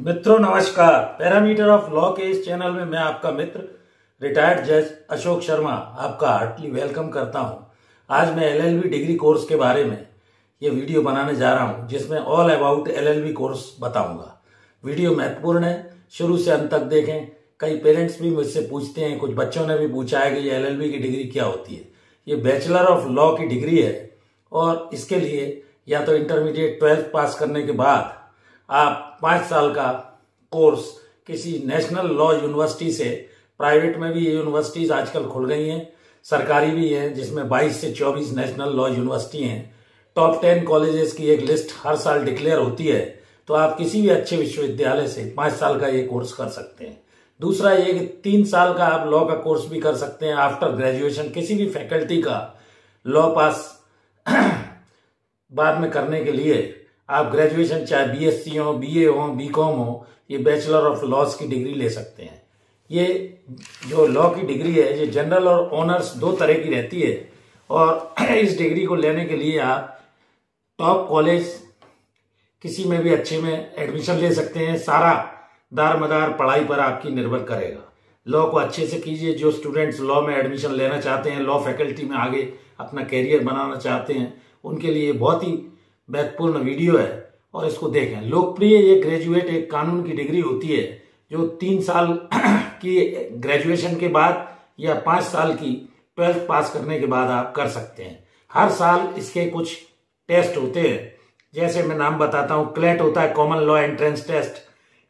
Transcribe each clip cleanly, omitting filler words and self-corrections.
मित्रों नमस्कार। Parameter of law के इस चैनल में मैं आपका मित्र रिटायर्ड जज अशोक शर्मा आपका हार्टली वेलकम करता हूं। आज मैं एलएलबी डिग्री कोर्स के बारे में ये वीडियो बनाने जा रहा हूं, जिसमें ऑल अबाउट एलएलबी कोर्स बताऊंगा। वीडियो महत्वपूर्ण है, शुरू से अंत तक देखें। कई पेरेंट्स भी मुझसे पूछते हैं, कुछ बच्चों ने भी पूछा है कि ये एलएलबी की डिग्री क्या होती है। ये बैचलर ऑफ लॉ की डिग्री है और इसके लिए या तो इंटरमीडिएट 12th पास करने के बाद आप 5 साल का कोर्स किसी नेशनल लॉ यूनिवर्सिटी से, प्राइवेट में भी ये यूनिवर्सिटीज आजकल खुल गई हैं, सरकारी भी हैं, जिसमें 22 से 24 नेशनल लॉ यूनिवर्सिटी हैं। टॉप 10 कॉलेजेस की एक लिस्ट हर साल डिक्लेयर होती है, तो आप किसी भी अच्छे विश्वविद्यालय से 5 साल का ये कोर्स कर सकते हैं। दूसरा ये कि 3 साल का आप लॉ का कोर्स भी कर सकते हैं आफ्टर ग्रेजुएशन। किसी भी फैकल्टी का लॉ पास बाद में करने के लिए आप ग्रेजुएशन चाहे बीएससी हो, बीए हो, बीकॉम हो, ये बैचलर ऑफ लॉज की डिग्री ले सकते हैं। ये जो लॉ की डिग्री है, ये जनरल और ऑनर्स 2 तरह की रहती है और इस डिग्री को लेने के लिए आप टॉप कॉलेज किसी में भी अच्छे में एडमिशन ले सकते हैं। सारा दार मदार पढ़ाई पर आपकी निर्भर करेगा। लॉ को अच्छे से कीजिए। जो स्टूडेंट्स लॉ में एडमिशन लेना चाहते हैं, लॉ फैकल्टी में आगे अपना कैरियर बनाना चाहते हैं, उनके लिए बहुत ही महत्वपूर्ण वीडियो है और इसको देखें। लोकप्रिय ये ग्रेजुएट एक कानून की डिग्री होती है जो 3 साल की ग्रेजुएशन के बाद या 5 साल की 12th पास करने के बाद आप कर सकते हैं। हर साल इसके कुछ टेस्ट होते हैं, जैसे मैं नाम बताता हूं। क्लेट होता है, common law entrance test.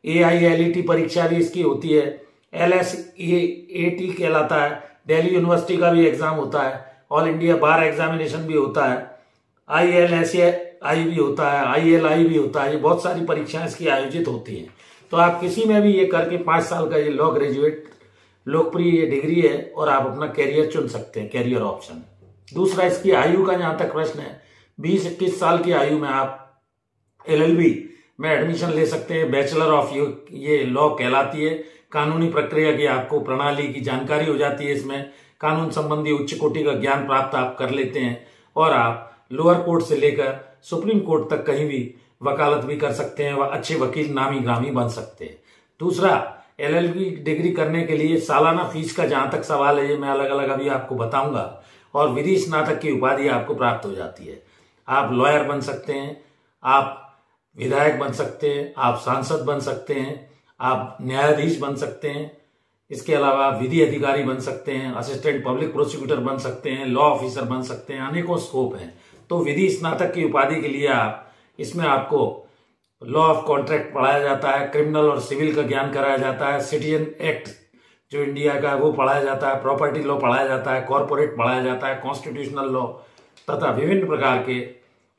AILET परीक्षा भी इसकी होती है। LSAT कहलाता है। दिल्ली यूनिवर्सिटी का भी एग्जाम होता है। ऑल इंडिया बार एग्जामिनेशन भी होता है। ILSAI भी होता है, ILI भी होता है। ये बहुत सारी परीक्षाएं इसकी आयोजित होती हैं। तो आप किसी में भी ये करके 5 साल का ये लॉ ग्रेजुएट लोकप्रिय ये डिग्री है और आप अपना कैरियर चुन सकते हैं, कैरियर ऑप्शन। दूसरा, इसकी आयु का जहां तक प्रश्न है, 20-21 साल की आयु में आप LLB में एडमिशन ले सकते हैं। बैचलर ऑफ ये लॉ कहलाती है। कानूनी प्रक्रिया की आपको प्रणाली की जानकारी हो जाती है। इसमें कानून संबंधी उच्च कोटि का ज्ञान प्राप्त आप कर लेते हैं और आप लोअर कोर्ट से लेकर सुप्रीम कोर्ट तक कहीं भी वकालत भी कर सकते हैं। वह अच्छे वकील नामी ग्रामी बन सकते हैं। दूसरा, LLB डिग्री करने के लिए सालाना फीस का जहां तक सवाल है, ये मैं अलग अलग अभी आपको बताऊंगा। और विधि स्नातक की उपाधि आपको प्राप्त हो जाती है। आप लॉयर बन सकते हैं, आप विधायक बन सकते हैं, आप सांसद बन सकते हैं, आप न्यायाधीश बन सकते हैं। इसके अलावा आप विधि अधिकारी बन सकते हैं, असिस्टेंट पब्लिक प्रोसिक्यूटर बन सकते हैं, लॉ ऑफिसर बन सकते हैं। अनेकों स्कोप हैं। तो विधि स्नातक की उपाधि के लिए इसमें आपको लॉ ऑफ कॉन्ट्रैक्ट पढ़ाया जाता है, क्रिमिनल और सिविल का ज्ञान कराया जाता है, सिटीजन एक्ट जो इंडिया का है वो पढ़ाया जाता है, प्रॉपर्टी लॉ पढ़ाया जाता है, कॉर्पोरेट पढ़ाया जाता है, कॉन्स्टिट्यूशनल लॉ तथा विभिन्न प्रकार के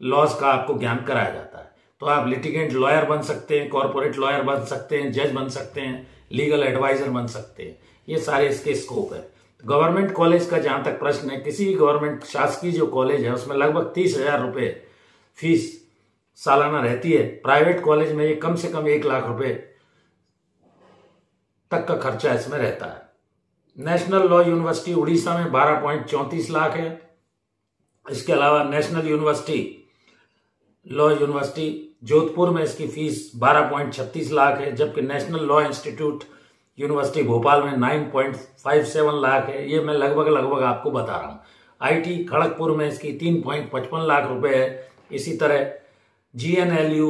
लॉज का आपको ज्ञान कराया जाता है। तो आप लिटिगेंट लॉयर बन सकते हैं, कॉर्पोरेट लॉयर बन सकते हैं, जज बन सकते हैं, लीगल एडवाइजर बन सकते हैं। ये सारे इसके स्कोप है। गवर्नमेंट कॉलेज का जहां तक प्रश्न है, किसी भी गवर्नमेंट शासकीय जो कॉलेज है उसमें लगभग 30,000 रुपए फीस सालाना रहती है। प्राइवेट कॉलेज में ये कम से कम 1 लाख रुपए तक का खर्चा इसमें रहता है। नेशनल लॉ यूनिवर्सिटी उड़ीसा में 12.34 लाख है। इसके अलावा national university law university Jodhpur में इसकी फीस 12.36 लाख है, जबकि national law institute university Bhopal में 9.57 लाख है। ये मैं लगभग आपको बता रहा हूं। IIT खड़गपुर में इसकी 3.55 लाख रुपए है। इसी तरह GNLU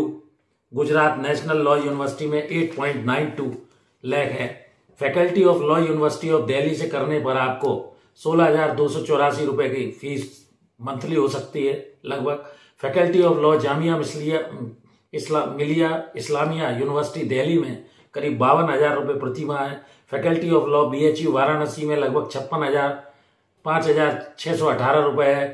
Gujarat national law university में 8.92 लाख है। Faculty of law university of Delhi से करने पर आपको 16,284 रुपए की फीस मंथली हो सकती है लगभग। Faculty of law Jamia Millia Islamia university Delhi में करीब 52,000 रुपए प्रति माह है। Faculty of law BHU Varanasi में लगभग 5,618 रुपए है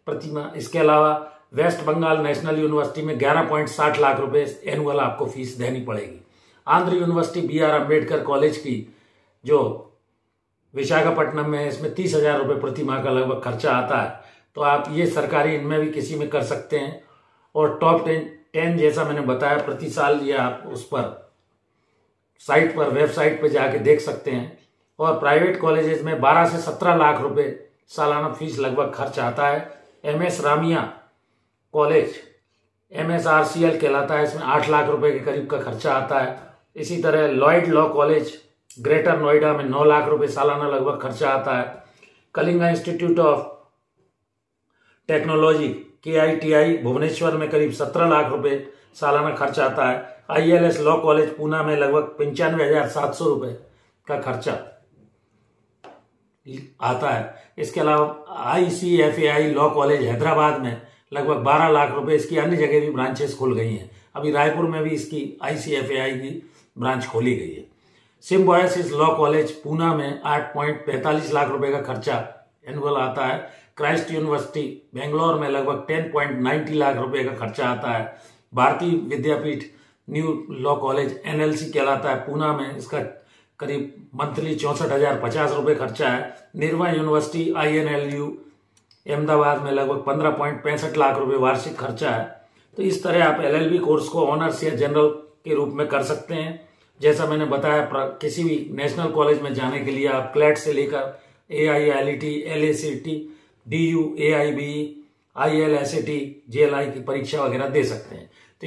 प्रति माह। इसके अलावा वेस्ट बंगाल नेशनल यूनिवर्सिटी में 11.60 लाख रुपए एनुअल आपको फीस देनी पड़ेगी। Andhra university BR Ambedkar college की जो विशाखापट्टनम में है, इसमें 30,000 रुपए प्रति माह का लगभग खर्चा आता है। तो आप ये सरकारी इनमें भी किसी में कर सकते हैं। और टॉप 10 जैसा मैंने बताया प्रति साल, ये आप उस पर साइट पर, वेबसाइट पर जाके देख सकते हैं। और प्राइवेट कॉलेजेस में 12 से 17 लाख रुपए सालाना फीस लगभग खर्च आता है। MS रामिया कॉलेज MSRCL कहलाता है, इसमें 8 लाख रुपए के करीब का खर्चा आता है। इसी तरह Lloyd law college greater Noida में 9 लाख रुपए सालाना लगभग खर्चा आता है। Kalinga institute of technology KITI Bhubaneswar में करीब 17 लाख रुपए सालाना खर्च आता है। ILS लॉ कॉलेज पूना में लगभग 95,700 रुपए का खर्चा आता है। इसके अलावा ICFAI लॉ कॉलेज हैदराबाद में लगभग 12 लाख रुपए, इसकी अन्य जगह भी ब्रांचेस खुल गई हैं। अभी रायपुर में भी इसकी ICFAI की ब्रांच खोली गई है। सिम्बायोसिस लॉ कॉलेज पूना में 8.45 लाख रुपए का खर्चा एनुअल आता है। क्राइस्ट यूनिवर्सिटी बेंगलोर में लगभग 10.90 लाख रुपए का खर्चा आता है। भारतीय विद्यापीठ न्यू लॉ कॉलेज NLC कहलाता है, पूना में इसका करीब मंथली 64,050 रुपए खर्चा है। निर्वा यूनिवर्सिटी INLU अहमदाबाद में लगभग 15.65 लाख रुपए वार्षिक खर्चा है। तो इस तरह आप LLB कोर्स को ऑनर्स या जनरल के रूप में कर सकते हैं। जैसा मैंने बताया, किसी भी नेशनल कॉलेज में जाने के लिए आप क्लैट से लेकर AILET, LACT, DU, AIBE, ILSAT, JLI की परीक्षा वगैरह दे सकते हैं। तो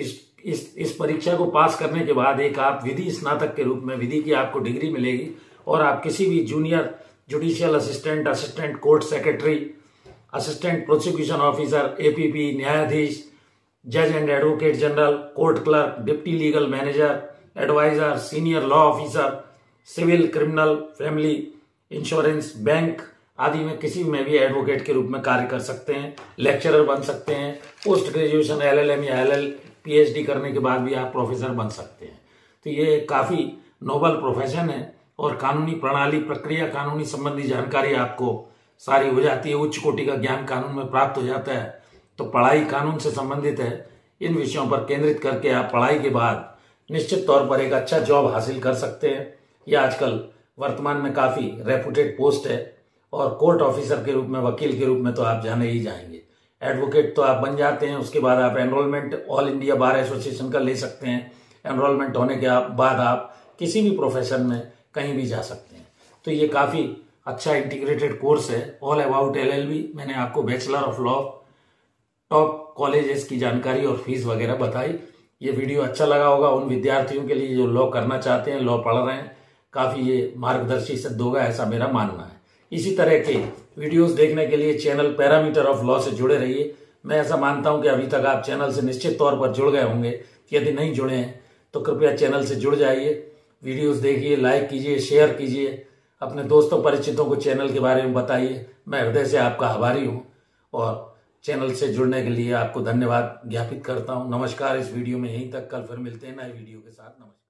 इस परीक्षा को पास करने के बाद एक आप विधि स्नातक के रूप में विधि की आपको डिग्री मिलेगी और आप किसी भी junior judicial assistant, assistant court secretary, assistant prosecution officer, APP, न्यायाधीश, जज and advocate general, court clerk, deputy legal manager, adviser, senior law officer, civil, criminal, family insurance, bank आदि में किसी में भी एडवोकेट के रूप में कार्य कर सकते हैं। लेक्चरर बन सकते हैं। पोस्ट ग्रेजुएशन LLM या PhD करने के बाद भी आप प्रोफेसर बन सकते हैं। तो ये काफी नोबल प्रोफेशन है और कानूनी प्रणाली, प्रक्रिया, कानूनी संबंधी जानकारी आपको सारी हो जाती है। उच्च कोटि का ज्ञान कानून में प्राप्त हो जाता है। तो पढ़ाई कानून से संबंधित है। इन विषयों पर केंद्रित करके आप पढ़ाई के बाद निश्चित तौर पर एक अच्छा जॉब हासिल कर सकते हैं। यह आजकल वर्तमान में काफी रेपुटेड पोस्ट है और कोर्ट ऑफिसर के रूप में, वकील के रूप में तो आप जाने ही जाएंगे। एडवोकेट तो आप बन जाते हैं, उसके बाद आप enrolment all India bar association का ले सकते हैं। एनरोलमेंट होने के बाद आप किसी भी प्रोफेशन में कहीं भी जा सकते हैं। तो ये काफी अच्छा इंटीग्रेटेड कोर्स है। ऑल अबाउट LLB मैंने आपको bachelor of law, top colleges की जानकारी और फीस वगैरह बताई। ये वीडियो अच्छा लगा होगा उन विद्यार्थियों के लिए जो लॉ करना चाहते हैं, लॉ पढ़ रहे हैं। काफी ये मार्गदर्शी सिद्ध होगा, ऐसा मेरा मानना है। इसी तरह के वीडियोस देखने के लिए चैनल पैरामीटर ऑफ लॉ से जुड़े रहिए। मैं ऐसा मानता हूं कि अभी तक आप चैनल से निश्चित तौर पर जुड़ गए होंगे। यदि नहीं जुड़े हैं तो कृपया चैनल से जुड़ जाइए, वीडियोस देखिए, लाइक कीजिए, शेयर कीजिए, अपने दोस्तों परिचितों को चैनल के बारे में बताइए। मैं हृदय से आपका आभारी हूं और चैनल से जुड़ने के लिए आपको धन्यवाद ज्ञापित करता हूं। नमस्कार। इस वीडियो में यहीं तक, कल फिर मिलते हैं नए वीडियो के साथ। नमस्कार।